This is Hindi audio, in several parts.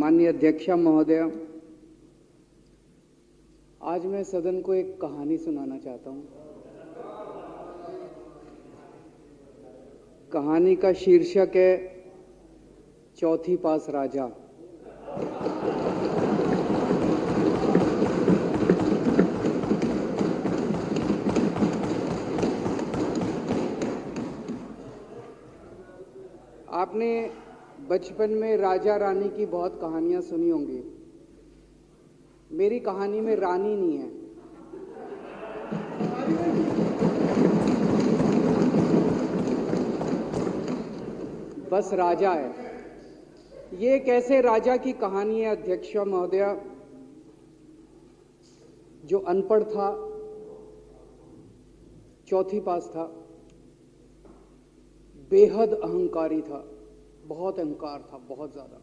माननीय अध्यक्ष महोदय, आज मैं सदन को एक कहानी सुनाना चाहता हूं। कहानी का शीर्षक है चौथी पास राजा। आपने बचपन में राजा रानी की बहुत कहानियां सुनी होंगी। मेरी कहानी में रानी नहीं है, बस राजा है। ये एक ऐसे राजा की कहानी है अध्यक्ष महोदय, जो अनपढ़ था, चौथी पास था, बेहद अहंकारी था, बहुत अहंकार था, बहुत ज्यादा,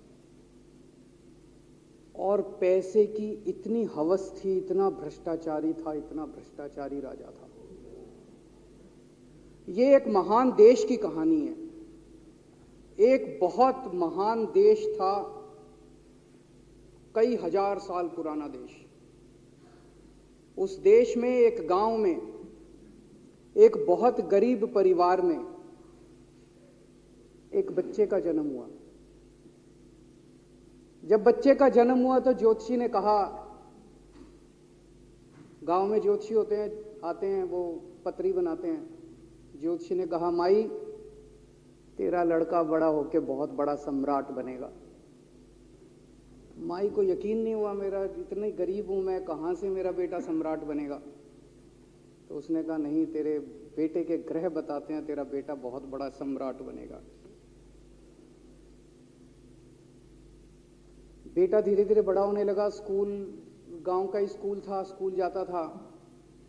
और पैसे की इतनी हवस थी, इतना भ्रष्टाचारी था, इतना भ्रष्टाचारी राजा था। ये एक महान देश की कहानी है। एक बहुत महान देश था, कई हजार साल पुराना देश। उस देश में एक गांव में एक बहुत गरीब परिवार में एक बच्चे का जन्म हुआ। जब बच्चे का जन्म हुआ तो ज्योतिषी ने कहा, गांव में ज्योतिषी होते हैं, आते हैं, वो पत्री बनाते हैं। ज्योतिषी ने कहा, माई तेरा लड़का बड़ा होके बहुत बड़ा सम्राट बनेगा। माई को यकीन नहीं हुआ, मेरा इतने गरीब हूं मैं, कहां से मेरा बेटा सम्राट बनेगा। तो उसने कहा, नहीं, तेरे बेटे के ग्रह बताते हैं तेरा बेटा बहुत बड़ा सम्राट बनेगा। बेटा धीरे धीरे बड़ा होने लगा। स्कूल, गांव का ही स्कूल था, स्कूल जाता था,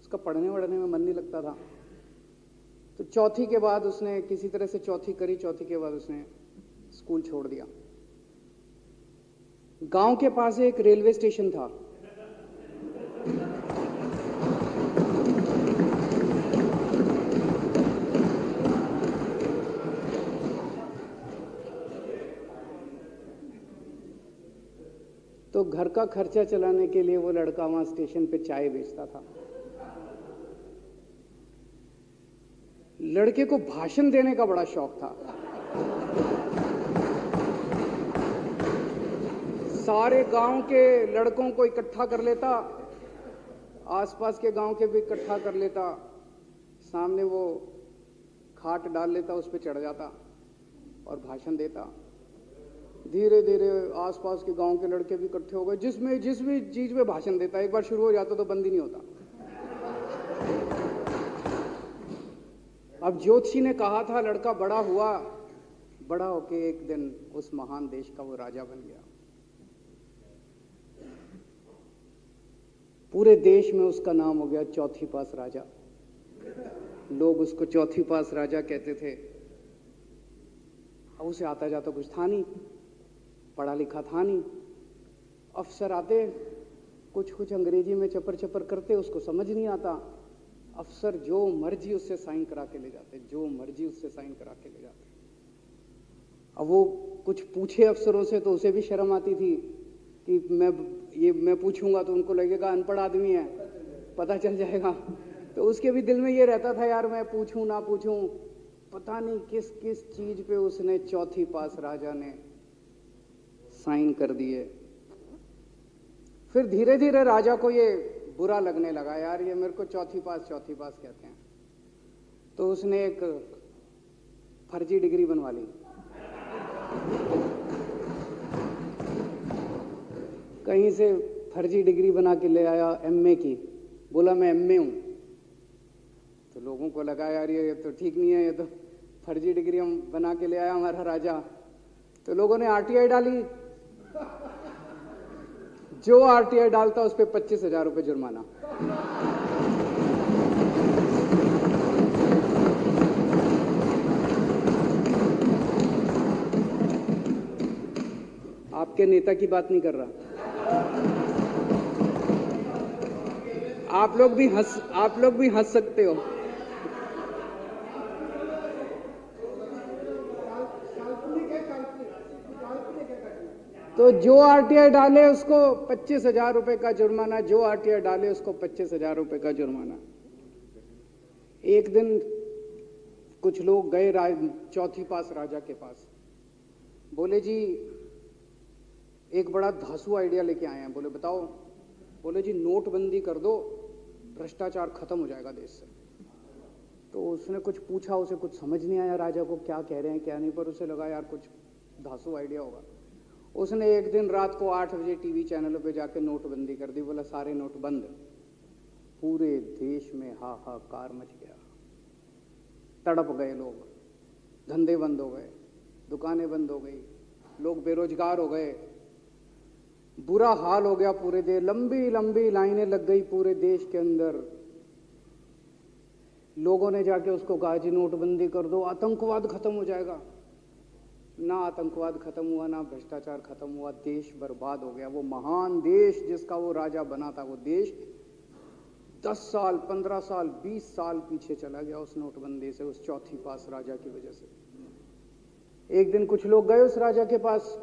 उसका पढ़ने वढ़ने में मन नहीं लगता था। तो चौथी के बाद उसने किसी तरह से चौथी करी, चौथी के बाद उसने स्कूल छोड़ दिया। गांव के पास एक रेलवे स्टेशन था। तो घर का खर्चा चलाने के लिए वो लड़का वहां स्टेशन पे चाय बेचता था। लड़के को भाषण देने का बड़ा शौक था। सारे गांव के लड़कों को इकट्ठा कर लेता, आसपास के गांव के भी इकट्ठा कर लेता, सामने वो खाट डाल लेता, उस पर चढ़ जाता और भाषण देता। धीरे धीरे आसपास के गांव के लड़के भी इकट्ठे हो गए। जिस भी चीज में भाषण देता, एक बार शुरू हो जाता तो बंद ही नहीं होता। अब ज्योतिषी ने कहा था, लड़का बड़ा हुआ, बड़ा होके एक दिन उस महान देश का वो राजा बन गया। पूरे देश में उसका नाम हो गया चौथी पास राजा। लोग उसको चौथी पास राजा कहते थे। अब उसे आता जाता कुछ था नहीं, पढ़ा लिखा था नहीं। अफसर आते, कुछ अंग्रेजी में चपर चपर करते, उसको समझ नहीं आता। अफसर जो मर्जी उससे साइन करा के ले जाते, जो मर्जी उससे साइन करा के ले जाते। अब वो कुछ पूछे अफसरों से तो उसे भी शर्म आती थी कि मैं पूछूंगा तो उनको लगेगा अनपढ़ आदमी है, पता चल जाएगा। तो उसके भी दिल में ये रहता था, यार मैं पूछूं ना पूछूं। पता नहीं किस किस चीज पे उसने चौथी पास राजा ने साइन कर दिए। फिर धीरे धीरे राजा को ये बुरा लगने लगा, यार ये मेरे को चौथी पास कहते हैं। तो उसने एक फर्जी डिग्री बनवा ली। कहीं से फर्जी डिग्री बना के ले आया, एमए की। बोला मैं एमए हूं। तो लोगों को लगा, यार ये तो ठीक नहीं है, ये तो फर्जी डिग्री हम बना के ले आया हमारा राजा। तो लोगों ने आरटीआई डाली। जो आरटीआई डालता उस पर 25,000 रुपये जुर्माना। आपके नेता की बात नहीं कर रहा। आप लोग भी हंस सकते हो। तो जो आरटीआई डाले उसको 25,000 रुपए का जुर्माना, जो आरटीआई डाले उसको 25,000 रुपए का जुर्माना। एक दिन कुछ लोग गए चौथी पास राजा के पास, बोले जी एक बड़ा धांसू आइडिया लेके आए हैं। बोले बताओ। बोले जी नोटबंदी कर दो, भ्रष्टाचार खत्म हो जाएगा देश से। तो उसने कुछ पूछा, उसे कुछ समझ नहीं आया राजा को क्या कह रहे हैं क्या नहीं, पर उसे लगा यार कुछ धांसू आइडिया होगा। उसने एक दिन रात को 8 बजे टीवी चैनलों पे जाके नोटबंदी कर दी। बोला सारे नोट बंद। पूरे देश में हाहाकार मच गया, तड़प गए लोग, धंधे बंद हो गए, दुकानें बंद हो गई, लोग बेरोजगार हो गए, बुरा हाल हो गया पूरे देश। लंबी लंबी लाइनें लग गई पूरे देश के अंदर। लोगों ने जाके उसको कहा जी नोटबंदी कर दो, आतंकवाद खत्म हो जाएगा। ना आतंकवाद खत्म हुआ, ना भ्रष्टाचार खत्म हुआ, देश बर्बाद हो गया। वो महान देश जिसका वो राजा बना था, वो देश 10 साल 15 साल 20 साल पीछे चला गया उस नोटबंदी से, उस चौथी पास राजा की वजह से। एक दिन कुछ लोग गए उस राजा के पास,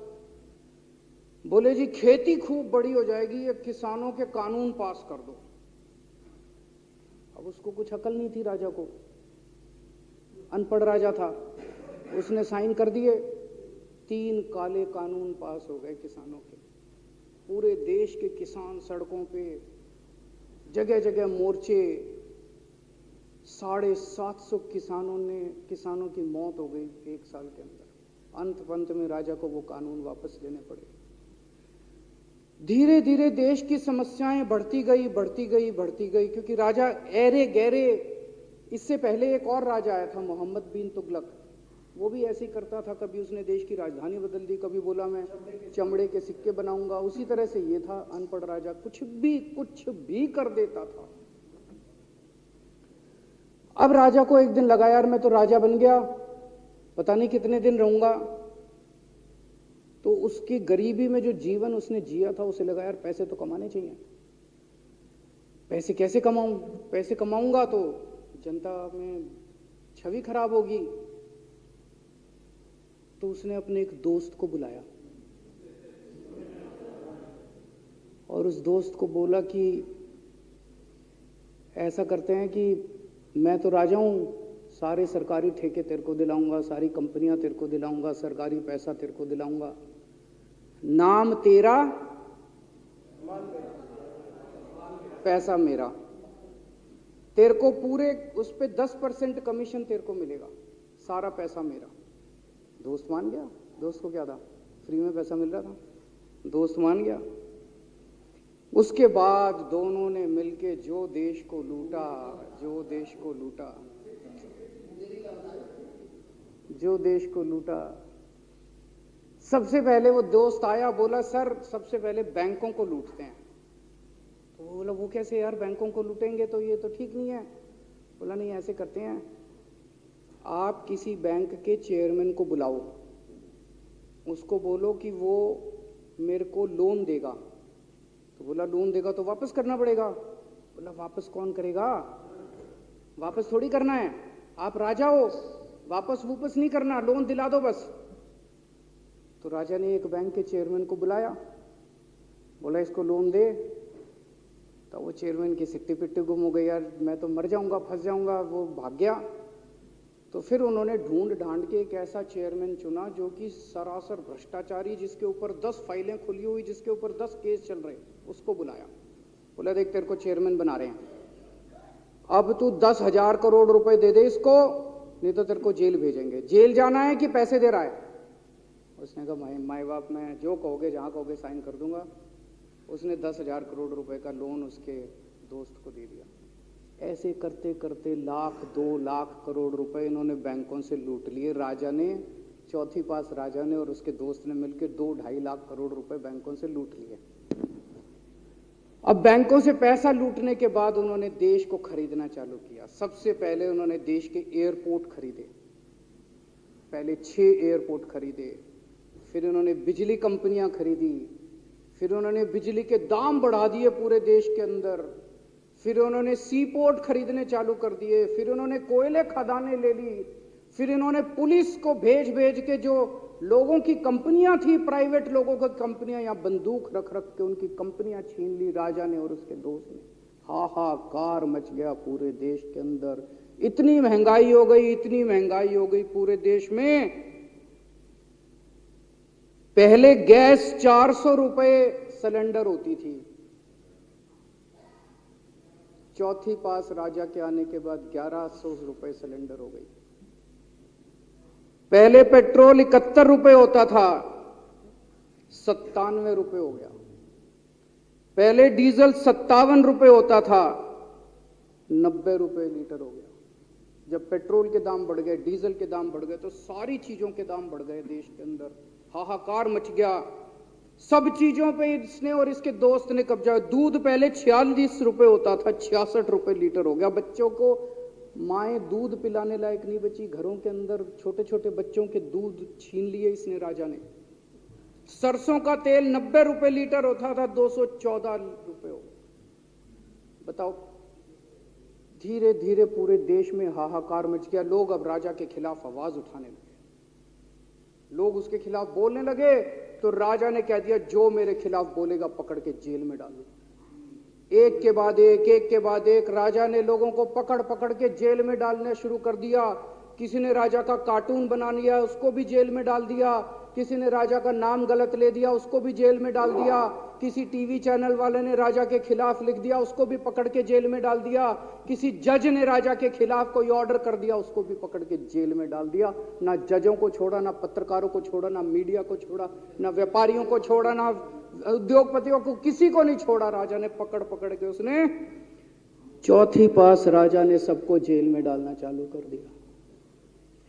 बोले जी खेती खूब बड़ी हो जाएगी, ये किसानों के कानून पास कर दो। अब उसको कुछ अकल नहीं थी राजा को, अनपढ़ राजा था। उसने साइन कर दिए, 3 काले कानून पास हो गए किसानों के। पूरे देश के किसान सड़कों पे, जगह जगह मोर्चे, 750 किसानों की मौत हो गई 1 साल के अंदर। अंत में राजा को वो कानून वापस लेने पड़े। धीरे धीरे देश की समस्याएं बढ़ती गई, क्योंकि राजा ऐरे गहरे। इससे पहले एक और राजा आया था, मोहम्मद बिन तुगलक। वो भी ऐसे ही करता था, कभी उसने देश की राजधानी बदल दी, कभी बोला मैं चमड़े के सिक्के बनाऊंगा। उसी तरह से ये था अनपढ़ राजा, कुछ भी कर देता था। अब राजा को एक दिन लगा यार मैं तो राजा बन गया, पता नहीं कितने दिन रहूंगा। तो उसकी गरीबी में जो जीवन उसने जिया था, उसे लगा यार पैसे तो कमाने चाहिए। पैसे कैसे कमाऊं? पैसे कमाऊंगा तो जनता में छवि खराब होगी। तो उसने अपने एक दोस्त को बुलाया और उस दोस्त को बोला कि ऐसा करते हैं कि मैं तो राजा हूं, सारे सरकारी ठेके तेरे को दिलाऊंगा, सारी कंपनियां तेरे को दिलाऊंगा, सरकारी पैसा तेरे को दिलाऊंगा। नाम तेरा, पैसा मेरा। तेरे को पूरे उस पे 10% कमीशन तेरे को मिलेगा, सारा पैसा मेरा। दोस्त मान गया। दोस्त को क्या था, फ्री में पैसा मिल रहा था, दोस्त मान गया। उसके बाद दोनों ने मिलके जो देश को लूटा, जो देश को लूटा। सबसे पहले वो दोस्त आया, बोला सर सबसे पहले बैंकों को लूटते हैं। तो वो बोला वो कैसे यार, बैंकों को लूटेंगे तो ये तो ठीक नहीं है। बोला नहीं ऐसे करते हैं, आप किसी बैंक के चेयरमैन को बुलाओ, उसको बोलो कि वो मेरे को लोन देगा। तो बोला लोन देगा तो वापस करना पड़ेगा। बोला वापस कौन करेगा, वापस थोड़ी करना है, आप राजा हो, वापस नहीं करना, लोन दिला दो बस। तो राजा ने एक बैंक के चेयरमैन को बुलाया, बोला इसको लोन दे। तो वो चेयरमैन की सिट्टी पिट्टी गुम हो गई, यार मैं तो मर जाऊंगा, फंस जाऊंगा, वो भाग गया। तो फिर उन्होंने ढूंढ ढांड के एक ऐसा चेयरमैन चुना जो कि सरासर भ्रष्टाचारी, जिसके ऊपर 10 फाइलें खुली हुई, जिसके ऊपर 10 केस चल रहे, उसको बुलाया। बोला देख तेरे को चेयरमैन बना रहे हैं, अब तू 10,000 करोड़ रुपए दे दे इसको, नहीं तो तेरे को जेल भेजेंगे। जेल जाना है कि पैसे दे रहा है? उसने कहा माई बाप मैं जो कहोगे जहां कहोगे साइन कर दूंगा। उसने 10,000 करोड़ रुपए का लोन उसके दोस्त को दे दिया। ऐसे करते करते 1,00,000 2,00,000 करोड़ रुपए इन्होंने बैंकों से लूट लिए। राजा ने, चौथी पास राजा ने और उसके दोस्त ने मिलकर 2-2.5 लाख करोड़ रुपए बैंकों से लूट लिए। अब बैंकों से पैसा लूटने के बाद उन्होंने देश को खरीदना चालू किया। सबसे पहले उन्होंने देश के एयरपोर्ट खरीदे, पहले 6 एयरपोर्ट खरीदे, फिर उन्होंने बिजली कंपनियां खरीदी, फिर उन्होंने बिजली के दाम बढ़ा दिए पूरे देश के अंदर, फिर उन्होंने सी पोर्ट खरीदने चालू कर दिए, फिर उन्होंने कोयले खदानें ले ली, फिर इन्होंने पुलिस को भेज भेज के जो लोगों की कंपनियां थी, प्राइवेट लोगों की कंपनियां, या बंदूक रख रख के उनकी कंपनियां छीन ली राजा ने और उसके दोस्त ने। हाहाकार मच गया पूरे देश के अंदर। इतनी महंगाई हो गई, इतनी महंगाई हो गई पूरे देश में। पहले गैस 400 रुपए सिलेंडर होती थी, चौथी पास राजा के आने के बाद 1100 रुपए सिलेंडर हो गई। पहले पेट्रोल 71 रुपए होता था, 97 रुपए हो गया। पहले डीजल 57 रुपए होता था, 90 रुपए लीटर हो गया। जब पेट्रोल के दाम बढ़ गए, डीजल के दाम बढ़ गए, तो सारी चीजों के दाम बढ़ गए देश के अंदर। हाहाकार मच गया। सब चीजों पे इसने और इसके दोस्त ने कब्जा। दूध पहले 46 रुपए होता था, 66 रुपए लीटर हो गया। बच्चों को माएँ दूध पिलाने लायक नहीं बची, घरों के अंदर छोटे छोटे बच्चों के दूध छीन लिए इसने राजा ने। सरसों का तेल 90 रुपए लीटर होता था, 214 रुपए हो। बताओ, धीरे धीरे पूरे देश में हाहाकार मच गया। लोग अब राजा के खिलाफ आवाज उठाने लगे, लोग उसके खिलाफ बोलने लगे। तो राजा ने कह दिया, जो मेरे खिलाफ बोलेगा पकड़ के जेल में डालो। एक के बाद एक राजा ने लोगों को पकड़ पकड़ के जेल में डालना शुरू कर दिया। किसी ने राजा का कार्टून बना लिया, उसको भी जेल में डाल दिया। किसी ने राजा का नाम गलत ले दिया, उसको भी जेल में डाल दिया। किसी टीवी चैनल वाले ने राजा के खिलाफ लिख दिया, उसको भी पकड़ के जेल में डाल दिया। किसी जज ने राजा के खिलाफ कोई ऑर्डर कर दिया, उसको भी पकड़ के जेल में डाल दिया। ना जजों को छोड़ा, ना पत्रकारों को छोड़ा, ना मीडिया को छोड़ा, ना व्यापारियों को छोड़ा, ना उद्योगपतियों को, किसी को नहीं छोड़ा। राजा ने पकड़ पकड़ के उसने चौथी पास राजा ने सबको जेल में डालना चालू कर दिया।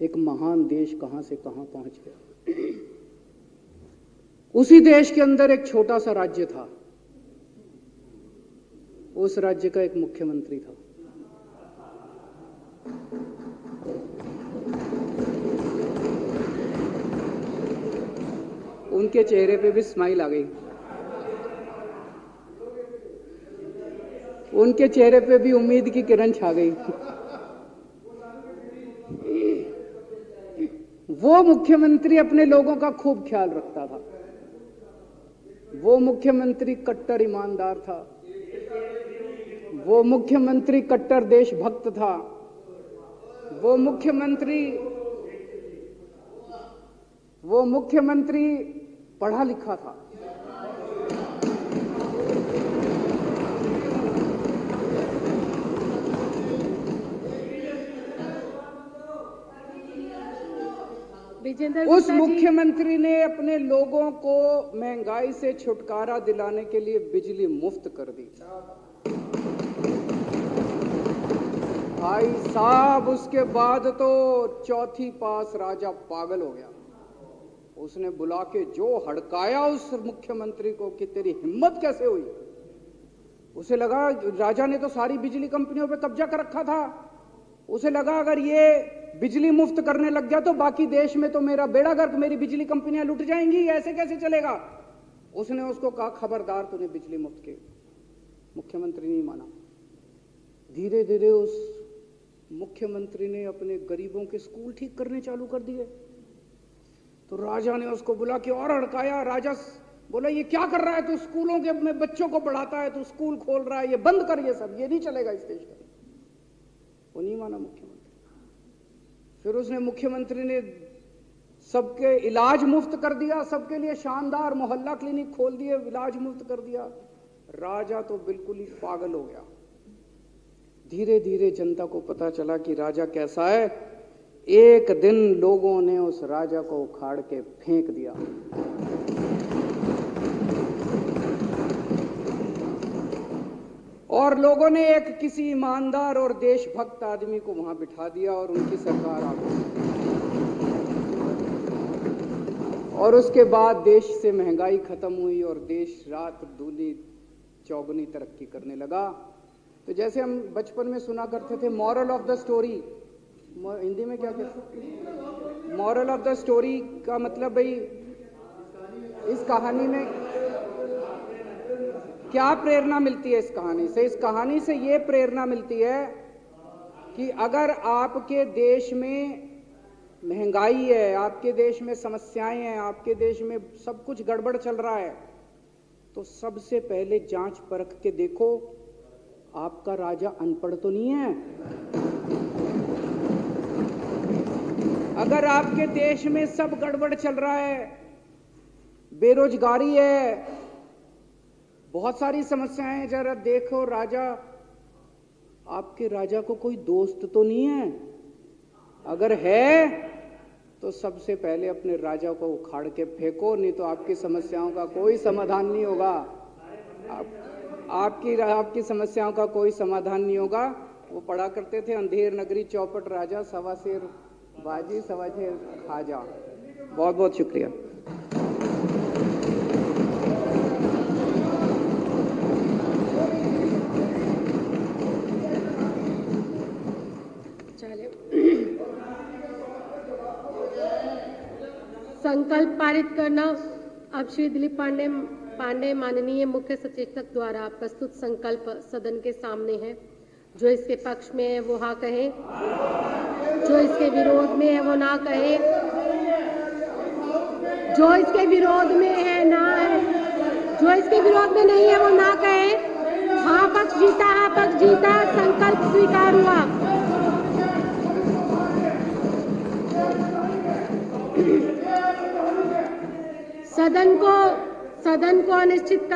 एक महान देश कहां से कहां पहुंच गया। उसी देश के अंदर एक छोटा सा राज्य था, उस राज्य का एक मुख्यमंत्री था। उनके चेहरे पे भी स्माइल आ गई, उनके चेहरे पे भी उम्मीद की किरण छा गई। वो मुख्यमंत्री अपने लोगों का खूब ख्याल रखता था। वो मुख्यमंत्री कट्टर ईमानदार था। वो मुख्यमंत्री कट्टर देशभक्त था। वो मुख्यमंत्री पढ़ा लिखा था। उस मुख्यमंत्री ने अपने लोगों को महंगाई से छुटकारा दिलाने के लिए बिजली मुफ्त कर दी। भाई साहब, उसके बाद तो चौथी पास राजा पागल हो गया। उसने बुला के जो हड़काया उस मुख्यमंत्री को कि तेरी हिम्मत कैसे हुई। उसे लगा राजा ने तो सारी बिजली कंपनियों पे कब्जा कर रखा था। उसे लगा अगर ये बिजली मुफ्त करने लग गया तो बाकी देश में तो मेरा बेड़ा गर्क, मेरी बिजली कंपनियां लुट जाएंगी, ऐसे कैसे चलेगा। उसने उसको कहा, खबरदार, तूने बिजली मुफ्त के। मुख्यमंत्री नहीं माना। धीरे धीरे उस मुख्यमंत्री ने अपने गरीबों के स्कूल ठीक करने चालू कर दिए। तो राजा ने उसको बुला के और हड़काया। राजा बोला, ये क्या कर रहा है तू, स्कूलों के में बच्चों को पढ़ाता है, तू स्कूल खोल रहा है, ये बंद कर, ये सब, ये नहीं चलेगा इस देश का। वो नहीं माना मुख्यमंत्री। फिर उसने मुख्यमंत्री ने सबके इलाज मुफ्त कर दिया, सबके लिए शानदार मोहल्ला क्लिनिक खोल दिए, इलाज मुफ्त कर दिया। राजा तो बिल्कुल ही पागल हो गया। धीरे धीरे जनता को पता चला कि राजा कैसा है। एक दिन लोगों ने उस राजा को उखाड़ के फेंक दिया। और लोगों ने एक किसी ईमानदार और देशभक्त आदमी को वहां बिठा दिया और उनकी सरकार आ गई। और उसके बाद देश से महंगाई खत्म हुई और देश रात दूनी चौगुनी तरक्की करने लगा। तो जैसे हम बचपन में सुना करते थे, moral of the story, Hindi में क्या कहते, मॉरल ऑफ द स्टोरी का मतलब भाई इस कहानी में क्या प्रेरणा मिलती है। इस कहानी से ये प्रेरणा मिलती है कि अगर आपके देश में महंगाई है, आपके देश में समस्याएं हैं, आपके देश में सब कुछ गड़बड़ चल रहा है, तो सबसे पहले जांच परख के देखो आपका राजा अनपढ़ तो नहीं है। अगर आपके देश में सब गड़बड़ चल रहा है, बेरोजगारी है, बहुत सारी समस्याएं हैं, जरा देखो राजा, आपके राजा को कोई दोस्त तो नहीं है। अगर है तो सबसे पहले अपने राजा को उखाड़ के फेंको, नहीं तो आपकी समस्याओं का कोई समाधान नहीं होगा। आपकी समस्याओं का कोई समाधान नहीं होगा। वो पढ़ा करते थे, अंधेर नगरी चौपट राजा, सवा शेर बाजी सवा शेर खाजा। बहुत बहुत शुक्रिया। संकल्प पारित करना। अब श्री दिलीप पांडे माननीय मुख्य सचेतक द्वारा प्रस्तुत संकल्प सदन के सामने है। जो इसके पक्ष में है वो हाँ कहे, जो इसके विरोध में है वो ना कहे, जो इसके विरोध में है ना है, जो इसके विरोध में नहीं है वो ना कहे। हाँ पक्ष जीता, हाँ पक्ष जीता, संकल्प स्वीकार हुआ। सदन को अनिश्चित